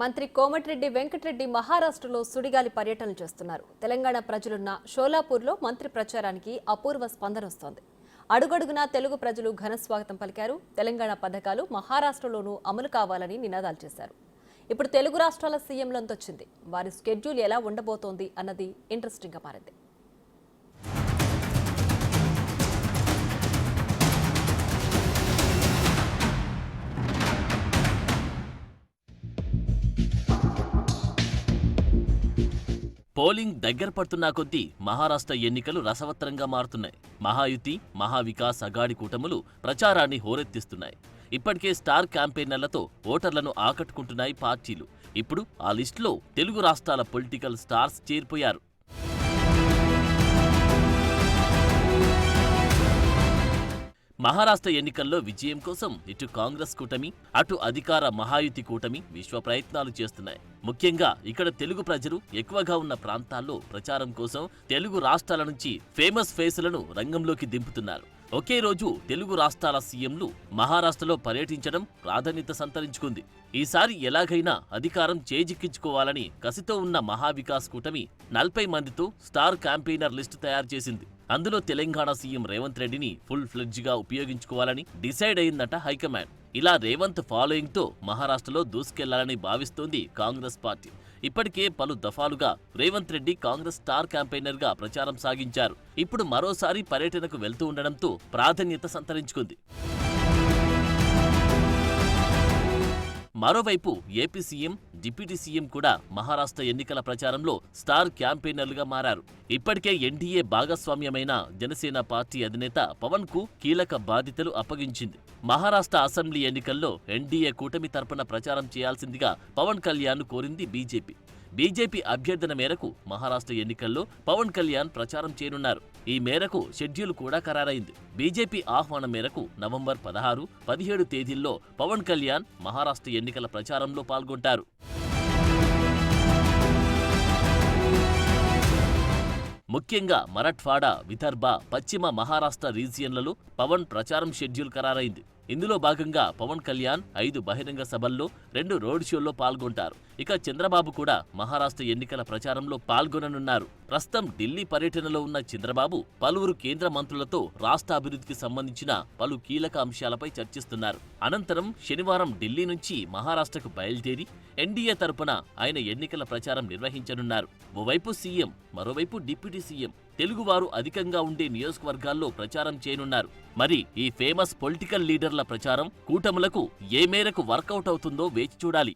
మంత్రి కోమటిరెడ్డి వెంకటరెడ్డి మహారాష్ట్రలో సుడిగాలి పర్యటనలు చేస్తున్నారు. తెలంగాణ ప్రజలున్న షోలాపూర్లో మంత్రి ప్రచారానికి అపూర్వ స్పందన వస్తోంది. అడుగడుగునా తెలుగు ప్రజలు ఘన స్వాగతం పలికారు. తెలంగాణ పథకాలు మహారాష్ట్రలోనూ అమలు కావాలని నినాదాలు చేశారు. ఇప్పుడు తెలుగు రాష్ట్రాల సీఎంలంతొచ్చింది. వారి స్కెడ్యూల్ ఎలా ఉండబోతోంది అన్నది ఇంట్రెస్టింగ్గా మారింది. పోలింగ్ దగ్గర పడుతున్నా కొద్దీ మహారాష్ట్ర ఎన్నికలు రసవత్తరంగా మారుతున్నాయి. మహాయుతి, మహావికాస్ అఘాడి కూటములు ప్రచారాన్ని హోరెత్తిస్తున్నాయి. ఇప్పటికే స్టార్ క్యాంపెయినర్లతో ఓటర్లను ఆకట్టుకుంటున్నాయి పార్టీలు. ఇప్పుడు ఆ లిస్టులో తెలుగు రాష్ట్రాల పొలిటికల్ స్టార్స్ చేరిపోయారు. మహారాష్ట్ర ఎన్నికల్లో విజయం కోసం ఇటు కాంగ్రెస్ కూటమి, అటు అధికార మహాయుతి కూటమి విశ్వ ప్రయత్నాలు చేస్తున్నాయి. ముఖ్యంగా ఇక్కడ తెలుగు ప్రజలు ఎక్కువగా ఉన్న ప్రాంతాల్లో ప్రచారం కోసం తెలుగు రాష్ట్రాల నుంచి ఫేమస్ ఫేసులను రంగంలోకి దింపుతున్నారు. ఒకే రోజు తెలుగు రాష్ట్రాల సీఎంలు మహారాష్ట్రలో పర్యటించడం ప్రాధాన్యత సంతరించుకుంది. ఈసారి ఎలాగైనా అధికారం చేజిక్కించుకోవాలని కసితో ఉన్న మహావికాస్ కూటమి 40 మందితో స్టార్ క్యాంపెయినర్ లిస్టు తయారు చేసింది. అందులో తెలంగాణ సీఎం రేవంత్ రెడ్డిని ఫుల్ ఫ్లెడ్జ్గా ఉపయోగించుకోవాలని డిసైడ్ అయిందట హైకమాండ్. ఇలా రేవంత్ ఫాలోయింగ్తో మహారాష్ట్రలో దూసుకెళ్లాలని భావిస్తోంది కాంగ్రెస్ పార్టీ. ఇప్పటికే పలు దఫాలుగా రేవంత్ రెడ్డి కాంగ్రెస్ స్టార్ క్యాంపెయినర్గా ప్రచారం సాగించారు. ఇప్పుడు మరోసారి పర్యటనకు వెళ్తూ ఉండడంతో ప్రాధాన్యత సంతరించుకుంది. మరోవైపు ఏపీ సీఎం, డిప్యూటీ సీఎం కూడా మహారాష్ట్ర ఎన్నికల ప్రచారంలో స్టార్ క్యాంపెయినర్లుగా మారారు. ఇప్పటికే ఎన్డీఏ భాగస్వామ్యమైన జనసేన పార్టీ అధినేత పవన్ కు కీలక బాధ్యతలు అప్పగించింది. మహారాష్ట్ర అసెంబ్లీ ఎన్నికల్లో ఎన్డీఏ కూటమి తరపున ప్రచారం చేయాల్సిందిగా పవన్ కళ్యాణ్ కోరింది బీజేపీ అభ్యర్థన మేరకు మహారాష్ట్ర ఎన్నికల్లో పవన్ కళ్యాణ్ ప్రచారం చేయనున్నారు. ఈ మేరకు షెడ్యూల్ కూడా ఖరారైంది. బీజేపీ ఆహ్వానం మేరకు నవంబర్ 16, 17 తేదీల్లో పవన్ కళ్యాణ్ మహారాష్ట్ర ఎన్నికల ప్రచారంలో పాల్గొంటారు. ముఖ్యంగా మరాఠ్వాడా, విదర్భ, పశ్చిమ మహారాష్ట్ర రీజియన్లలో పవన్ ప్రచారం షెడ్యూల్ ఖరారైంది. ఇందులో భాగంగా పవన్ కళ్యాణ్ 5 బహిరంగ సభల్లో, 2 రోడ్ షోల్లో పాల్గొంటారు. ఇక చంద్రబాబు కూడా మహారాష్ట్ర ఎన్నికల ప్రచారంలో పాల్గొననున్నారు. ప్రస్తుతం ఢిల్లీ పర్యటనలో ఉన్న చంద్రబాబు పలువురు కేంద్ర మంత్రులతో రాష్ట్ర అభివృద్ధికి సంబంధించిన పలు కీలక అంశాలపై చర్చిస్తున్నారు. అనంతరం శనివారం ఢిల్లీ నుంచి మహారాష్ట్రకు బయలుదేరి ఎన్డీఏ తరపున ఆయన ఎన్నికల ప్రచారం నిర్వహించనున్నారు. ఓవైపు సీఎం, మరోవైపు డిప్యూటీ సీఎం తెలుగువారు అధికంగా ఉండే నియోజకవర్గాల్లో ప్రచారం చేయనున్నారు. మరి ఈ ఫేమస్ పొలిటికల్ లీడర్ల ప్రచారం కూటములకు ఏ మేరకు వర్కౌట్ అవుతుందో వేచి చూడాలి.